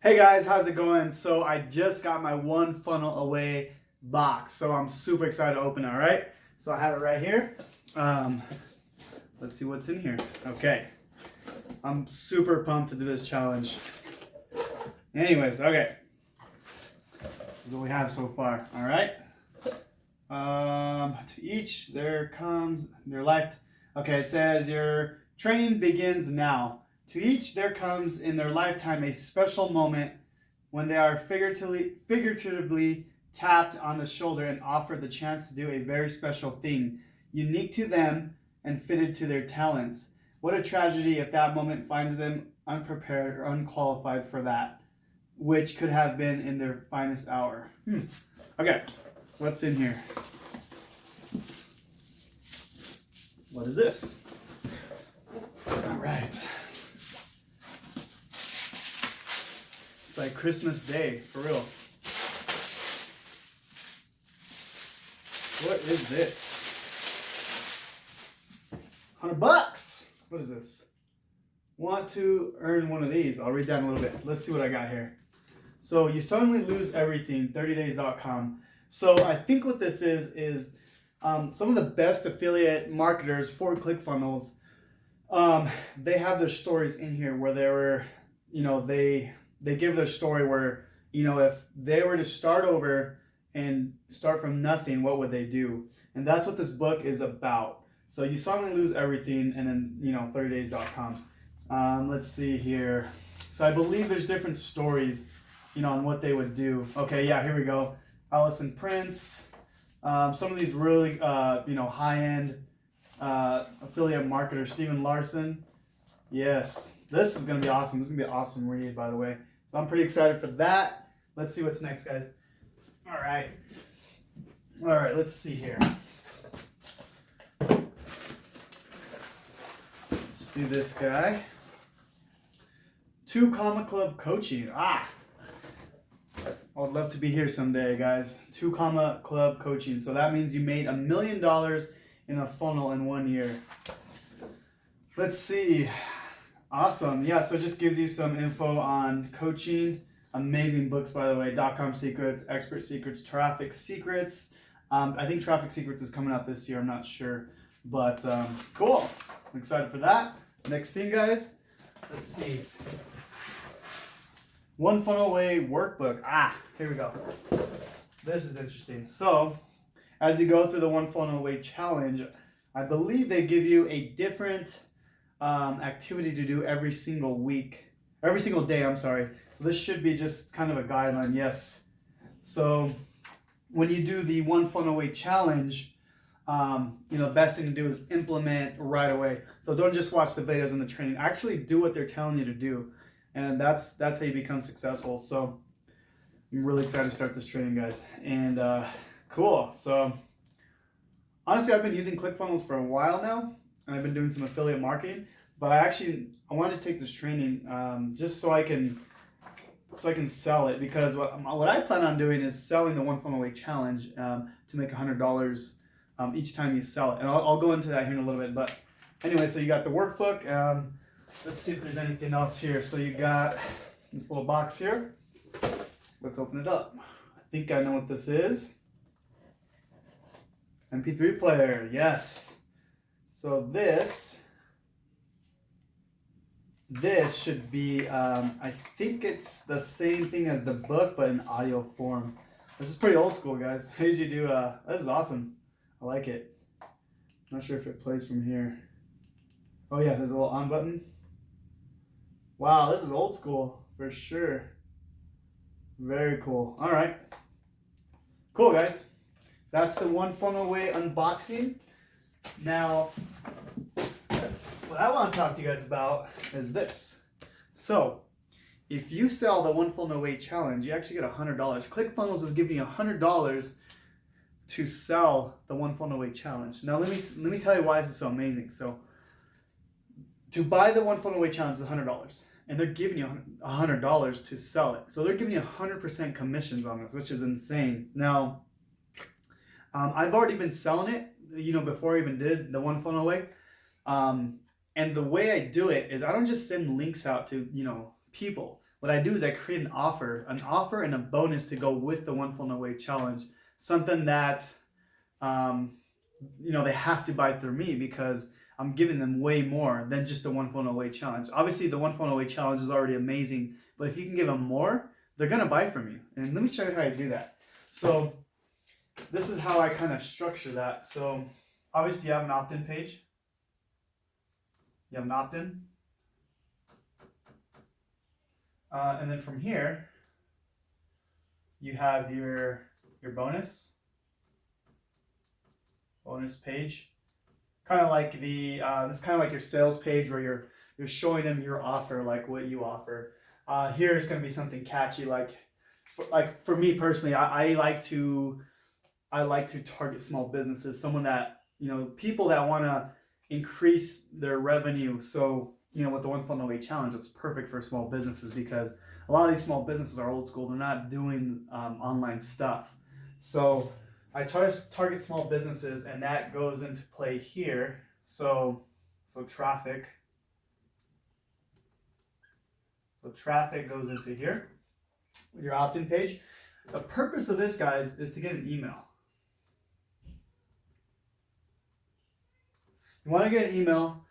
Hey guys, how's it going? So I just got my one funnel away box, so I'm super excited to open it. All right, so I have it right here. Let's see what's in here. Okay, I'm super pumped to do this challenge. Anyways, okay, this is what we have so far. All right. To each there comes their life. Okay, it says your training begins now. To each there comes in their lifetime a special moment when they are figuratively tapped on the shoulder and offered the chance to do a very special thing, unique to them and fitted to their talents. What a tragedy if that moment finds them unprepared or unqualified for that, which could have been in their finest hour. Okay, what's in here? What is this? All right. It's like Christmas Day, for real. What is this? $100. What is this? Want to earn one of these? I'll read that in a little bit. Let's see what I got here. So you suddenly lose everything, 30days.com. So I think what this is some of the best affiliate marketers for ClickFunnels, they have their stories in here where they were, they give their story where, if they were to start over and start from nothing, what would they do? And that's what this book is about. So you suddenly lose everything, and then, 30days.com. Let's see here. So I believe there's different stories, on what they would do. Okay, yeah, here we go. Allison Prince. Some of these really, high-end affiliate marketers. Steven Larson. Yes, this is going to be awesome. This is going to be an awesome read, by the way. So I'm pretty excited for that. Let's see what's next, guys. All right, let's see here. Let's do this guy. 2 Comma Club coaching. I would love to be here someday, guys. 2 Comma Club coaching. So that means you made $1 million in a funnel in 1 year. Let's see. Awesome. Yeah, so it just gives you some info on coaching. Amazing books, by the way. .com Secrets, Expert Secrets, Traffic Secrets. I think Traffic Secrets is coming out this year. I'm not sure. But cool. I'm excited for that. Next thing, guys. Let's see. One Funnel Away workbook. Here we go. This is interesting. So, as you go through the One Funnel Away challenge, I believe they give you a different activity to do every single day, I'm sorry. So this should be just kind of a guideline, yes. So when you do the One Funnel Away challenge, the best thing to do is implement right away. So don't just watch the videos and the training. Actually do what they're telling you to do. And that's how you become successful. So I'm really excited to start this training, guys. And cool. So honestly, I've been using ClickFunnels for a while now. And I've been doing some affiliate marketing. But I wanted to take this training just so I can sell it, because what I plan on doing is selling the One Funnel Away challenge to make $100 each time you sell it. And I'll go into that here in a little bit. But anyway, so you got the workbook. Let's see if there's anything else here. So you got this little box here. Let's open it up. I think I know what this is. MP3 player, yes. So this should be, I think it's the same thing as the book, but in audio form. This is pretty old school, guys. I usually do, this is awesome. I like it. Not sure if it plays from here. Oh yeah, there's a little on button. Wow, this is old school for sure. Very cool. All right. Cool, guys. That's the One Funnel Away unboxing. Now, what I want to talk to you guys about is this. So, if you sell the One Funnel Away challenge, you actually get $100. ClickFunnels is giving you $100 to sell the One Funnel Away challenge. Now, let me tell you why this is so amazing. So, to buy the One Funnel Away challenge is $100, and they're giving you $100 to sell it. So they're giving you 100% commissions on this, which is insane. Now, I've already been selling it, before I even did the One Funnel Away. And the way I do it is I don't just send links out to, people. what I do is I create an offer and a bonus to go with the one funnel away challenge. Something that, they have to buy through me because I'm giving them way more than just the one funnel away challenge. Obviously, the one funnel away challenge is already amazing, but if you can give them more, they're gonna buy from you. And let me show you how I do that. So this is how I kind of structure that. So obviously, you have an opt-in page. You have an opt-in, and then from here, you have your bonus page. Kind of like it's kind of like your sales page where you're showing them your offer, like what you offer. Here is going to be something catchy, like for me personally, I like to target small businesses, someone that people that want to increase their revenue. So with the one funnel away challenge, it's perfect for small businesses because a lot of these small businesses are old school. They're not doing online stuff. So I try to target small businesses, and that goes into play here. So traffic. So traffic goes into here, your opt-in page. The purpose of this, guys, is to get an email. You want to get an email.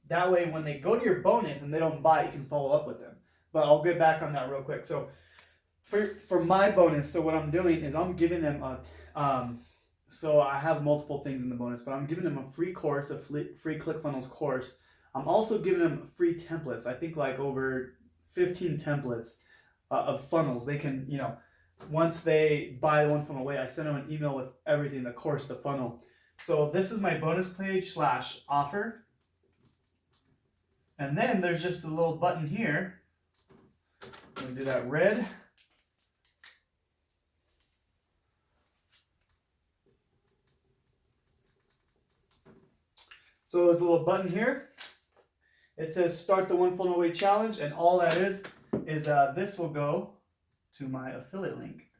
That way, when they go to your bonus and they don't buy, you can follow up with them. But I'll get back on that real quick. So for my bonus, so what I'm doing is I'm giving them so I have multiple things in the bonus, but I'm giving them a free course, a free ClickFunnels course. I'm also giving them free templates. I think like over 15 templates of funnels. They can, once they buy the one funnel away, I send them an email with everything, the course, the funnel. So this is my bonus page / offer. And then there's just a little button here. I'm going to do that red. So there's a little button here. It says start the one funnel away challenge, and all that is this will go to my affiliate link.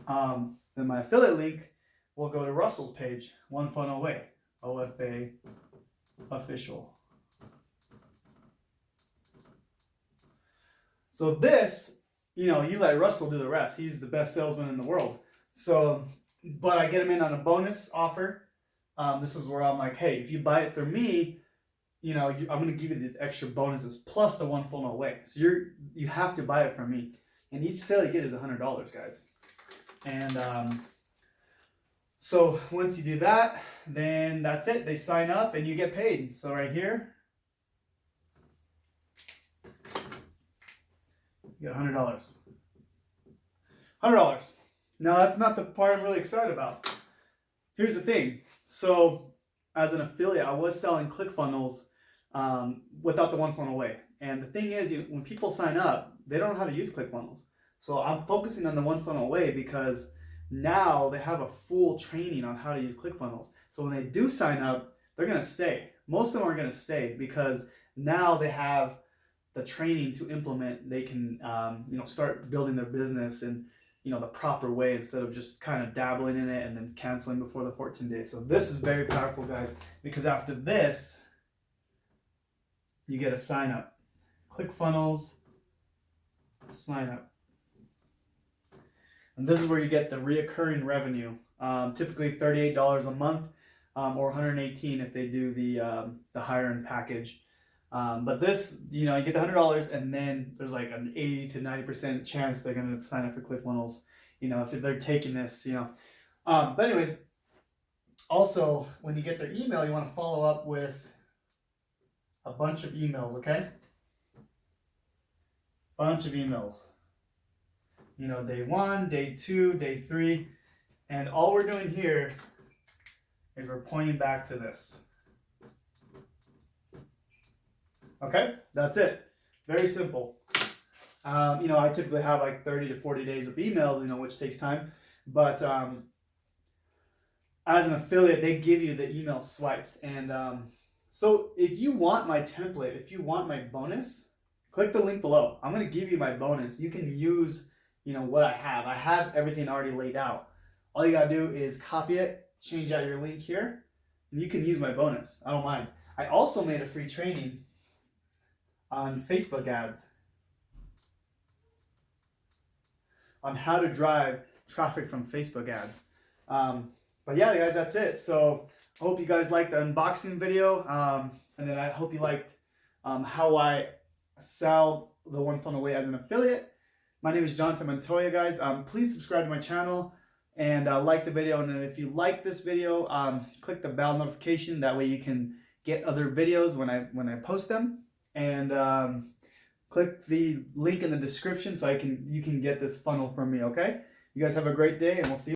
Then my affiliate link will go to Russell's page, one funnel away, OFA official. So this, you let Russell do the rest. He's the best salesman in the world. So, but I get him in on a bonus offer. This is where I'm like, hey, if you buy it through me, I'm going to give you these extra bonuses plus the one funnel away. So you have to buy it from me, and each sale you get is $100, guys. And so once you do that, then that's it. They sign up and you get paid. So right here, you get $100. $100. Now that's not the part I'm really excited about. Here's the thing. So as an affiliate, I was selling ClickFunnels without the one funnel away. And the thing is, when people sign up, they don't know how to use ClickFunnels. So I'm focusing on the one funnel away because now they have a full training on how to use ClickFunnels. So when they do sign up, they're going to stay. Most of them are going to stay because now they have the training to implement. They can, start building their business and the proper way instead of just kind of dabbling in it and then canceling before the 14 days. So this is very powerful, guys, because after this, you get a sign up. ClickFunnels, sign up. And this is where you get the reoccurring revenue. Typically $38 a month or $118 if they do the higher end package. But this, you get the $100, and then there's like an 80 to 90% chance they're going to sign up for ClickFunnels, if they're taking this, But anyways, also, when you get their email, you want to follow up with a bunch of emails, okay? Bunch of emails. Day 1, day 2, day 3. And all we're doing here is we're pointing back to this. Okay, that's it. Very simple. I typically have like 30 to 40 days of emails, which takes time. But as an affiliate, they give you the email swipes. And so if you want my template, if you want my bonus, click the link below. I'm going to give you my bonus. You can use, what I have. I have everything already laid out. All you got to do is copy it, change out your link here, and you can use my bonus. I don't mind. I also made a free training on Facebook ads, on how to drive traffic from Facebook ads. But yeah, guys, that's it. So I hope you guys liked the unboxing video, and then I hope you liked how I sell the One Funnel Away as an affiliate. My name is Jonathan Montoya, guys. Please subscribe to my channel and like the video. And then if you like this video, click the bell notification. That way you can get other videos when I post them. And click the link in the description so you can get this funnel from me. Okay? You guys have a great day, and we'll see you.